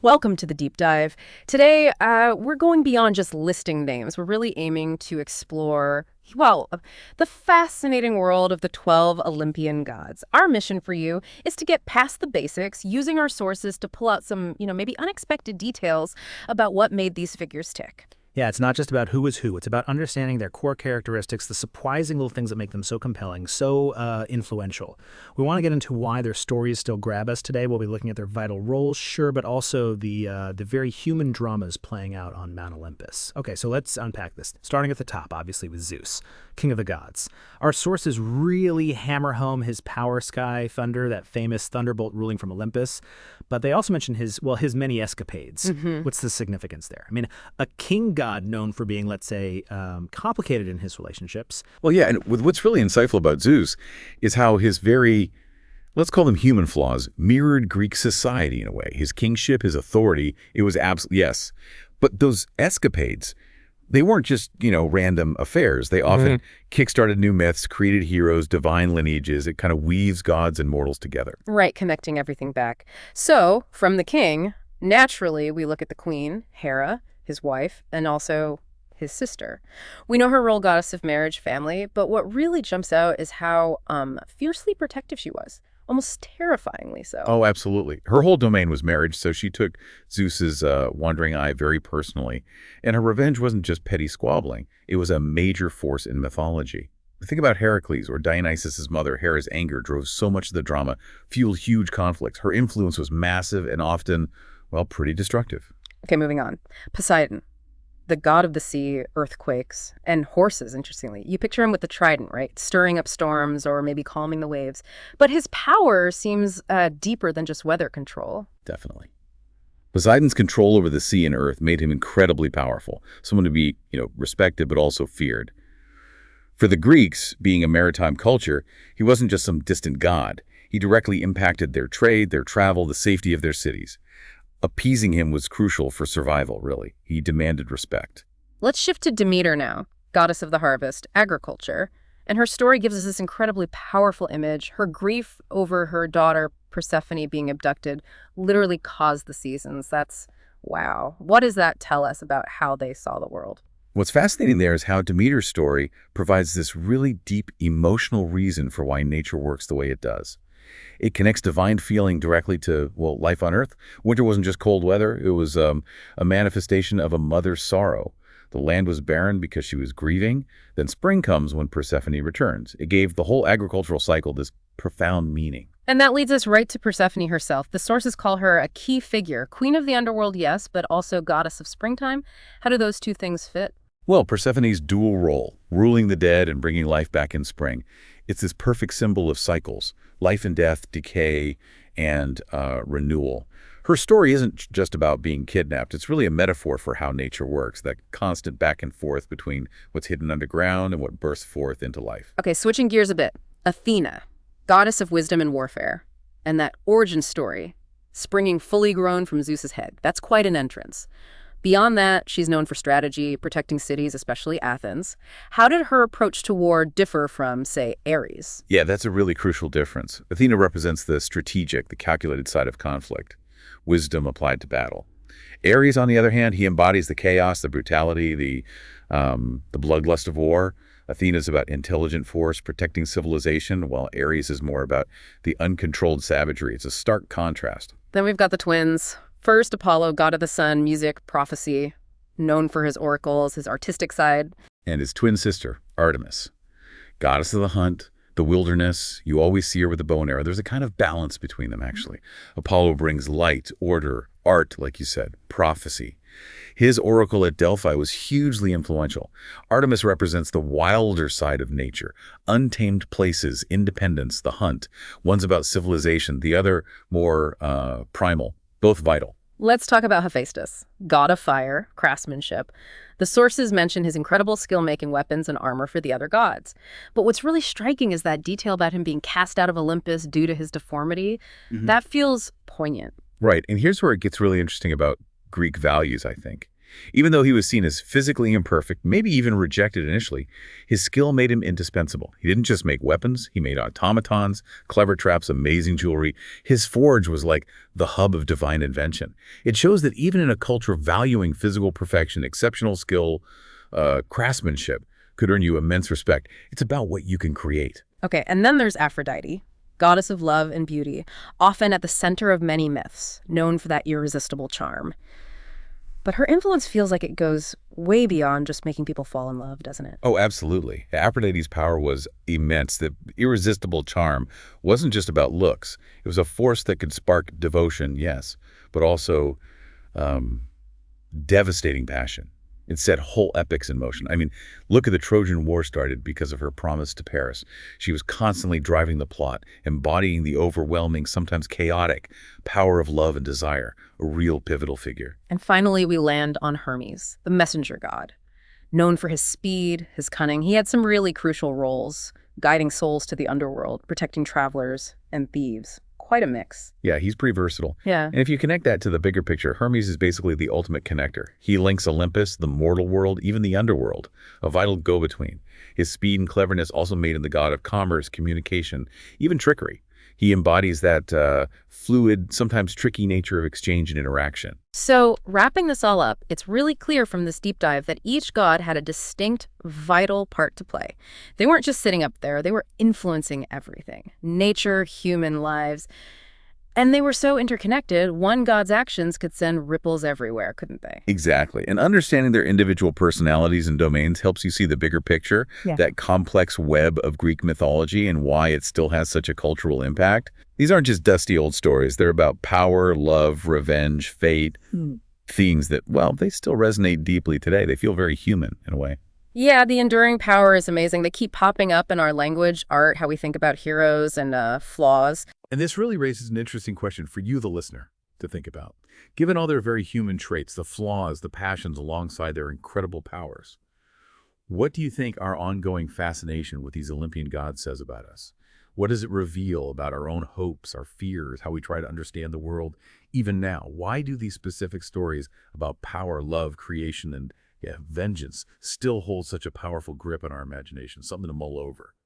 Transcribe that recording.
Welcome to the deep dive. Today, we're going beyond just listing names. We're really aiming to explore, the fascinating world of the 12 Olympian gods. Our mission for you is to get past the basics, using our sources to pull out some, maybe unexpected details about what made these figures tick. Yeah, it's not just about who is who. It's about understanding their core characteristics, the surprising little things that make them so compelling, so influential. We want to get into why their stories still grab us today. We'll be looking at their vital roles, sure, but also the very human dramas playing out on Mount Olympus. Okay, so let's unpack this. Starting at the top, obviously, with Zeus, king of the gods. Our sources really hammer home his power sky thunder, that famous thunderbolt ruling from Olympus. But they also mention his many escapades. What's the significance there? I mean, a king god known for being, let's say, complicated in his relationships. Well, yeah, and what's really insightful about Zeus is how his very, let's call them human flaws, mirrored Greek society in a way. His kingship, his authority, it was absolute, yes. But those escapades, they weren't just, random affairs. They often kickstarted new myths, created heroes, divine lineages. It kind of weaves gods and mortals together. Right, connecting everything back. So, from the king, naturally, we look at the queen, Hera, his wife, and also his sister. We know her role goddess of marriage, family, but what really jumps out is how fiercely protective she was. Almost terrifyingly so. Oh, absolutely. Her whole domain was marriage, so she took Zeus's wandering eye very personally. And her revenge wasn't just petty squabbling. It was a major force in mythology. Think about Heracles or Dionysus' mother. Hera's anger drove so much of the drama, fueled huge conflicts. Her influence was massive and often, pretty destructive. Okay, moving on. Poseidon, the god of the sea, earthquakes, and horses, interestingly. You picture him with the trident, right? Stirring up storms or maybe calming the waves. But his power seems deeper than just weather control. Definitely. Poseidon's control over the sea and earth made him incredibly powerful, someone to be, respected but also feared. For the Greeks, being a maritime culture, he wasn't just some distant god. He directly impacted their trade, their travel, the safety of their cities. Appeasing him was crucial for survival, really. He demanded respect. Let's shift to Demeter now, goddess of the harvest, agriculture. And her story gives us this incredibly powerful image. Her grief over her daughter Persephone being abducted literally caused the seasons. That's wow. What does that tell us about how they saw the world? What's fascinating there is how Demeter's story provides this really deep emotional reason for why nature works the way it does. It connects divine feeling directly to, life on Earth. Winter wasn't just cold weather. It was a manifestation of a mother's sorrow. The land was barren because she was grieving. Then spring comes when Persephone returns. It gave the whole agricultural cycle this profound meaning. And that leads us right to Persephone herself. The sources call her a key figure. Queen of the underworld, yes, but also goddess of springtime. How do those two things fit? Well, Persephone's dual role, ruling the dead and bringing life back in spring, it's this perfect symbol of cycles, life and death, decay, and renewal. Her story isn't just about being kidnapped. It's really a metaphor for how nature works, that constant back and forth between what's hidden underground and what bursts forth into life. Okay, switching gears a bit. Athena, goddess of wisdom and warfare. And that origin story, springing fully grown from Zeus's head. That's quite an entrance. Beyond that, she's known for strategy, protecting cities, especially Athens. How did her approach to war differ from, say, Ares? Yeah, that's a really crucial difference. Athena represents the strategic, the calculated side of conflict, wisdom applied to battle. Ares, on the other hand, he embodies the chaos, the brutality, the bloodlust of war. Athena's about intelligent force, protecting civilization, while Ares is more about the uncontrolled savagery. It's a stark contrast. Then we've got the twins. First, Apollo, god of the sun, music, prophecy, known for his oracles, his artistic side. And his twin sister, Artemis, goddess of the hunt, the wilderness. You always see her with a bow and arrow. There's a kind of balance between them, actually. Apollo brings light, order, art, like you said, prophecy. His oracle at Delphi was hugely influential. Artemis represents the wilder side of nature, untamed places, independence, the hunt. One's about civilization, the other more primal. Both vital. Let's talk about Hephaestus, god of fire, craftsmanship. The sources mention his incredible skill making weapons and armor for the other gods. But what's really striking is that detail about him being cast out of Olympus due to his deformity. That feels poignant. Right, and here's where it gets really interesting about Greek values, I think. Even though he was seen as physically imperfect, maybe even rejected initially, his skill made him indispensable. He didn't just make weapons, he made automatons, clever traps, amazing jewelry. His forge was like the hub of divine invention. It shows that even in a culture valuing physical perfection, exceptional skill, craftsmanship could earn you immense respect. It's about what you can create. Okay, and then there's Aphrodite, goddess of love and beauty, often at the center of many myths, known for that irresistible charm. But her influence feels like it goes way beyond just making people fall in love, doesn't it? Oh, absolutely. Aphrodite's power was immense. The irresistible charm wasn't just about looks. It was a force that could spark devotion, yes, but also devastating passion. It set whole epics in motion. I mean, look at the Trojan War started because of her promise to Paris. She was constantly driving the plot, embodying the overwhelming, sometimes chaotic, power of love and desire, a real pivotal figure. And finally, we land on Hermes, the messenger god. Known for his speed, his cunning, he had some really crucial roles, guiding souls to the underworld, protecting travelers and thieves. Quite a mix. Yeah, he's pretty versatile. Yeah. And if you connect that to the bigger picture, Hermes is basically the ultimate connector. He links Olympus, the mortal world, even the underworld, a vital go-between. His speed and cleverness also made him the god of commerce, communication, even trickery. He embodies that fluid, sometimes tricky nature of exchange and interaction. So, wrapping this all up, it's really clear from this deep dive that each god had a distinct, vital part to play. They weren't just sitting up there, they were influencing everything. Nature, human lives. And they were so interconnected, one god's actions could send ripples everywhere, couldn't they? Exactly. And understanding their individual personalities and domains helps you see the bigger picture, that complex web of Greek mythology and why it still has such a cultural impact. These aren't just dusty old stories. They're about power, love, revenge, fate, themes that, well, they still resonate deeply today. They feel very human in a way. Yeah, the enduring power is amazing. They keep popping up in our language, art, how we think about heroes and flaws. And this really raises an interesting question for you, the listener, to think about. Given all their very human traits, the flaws, the passions alongside their incredible powers, what do you think our ongoing fascination with these Olympian gods says about us? What does it reveal about our own hopes, our fears, how we try to understand the world even now? Why do these specific stories about power, love, creation, and vengeance still hold such a powerful grip on our imagination, something to mull over?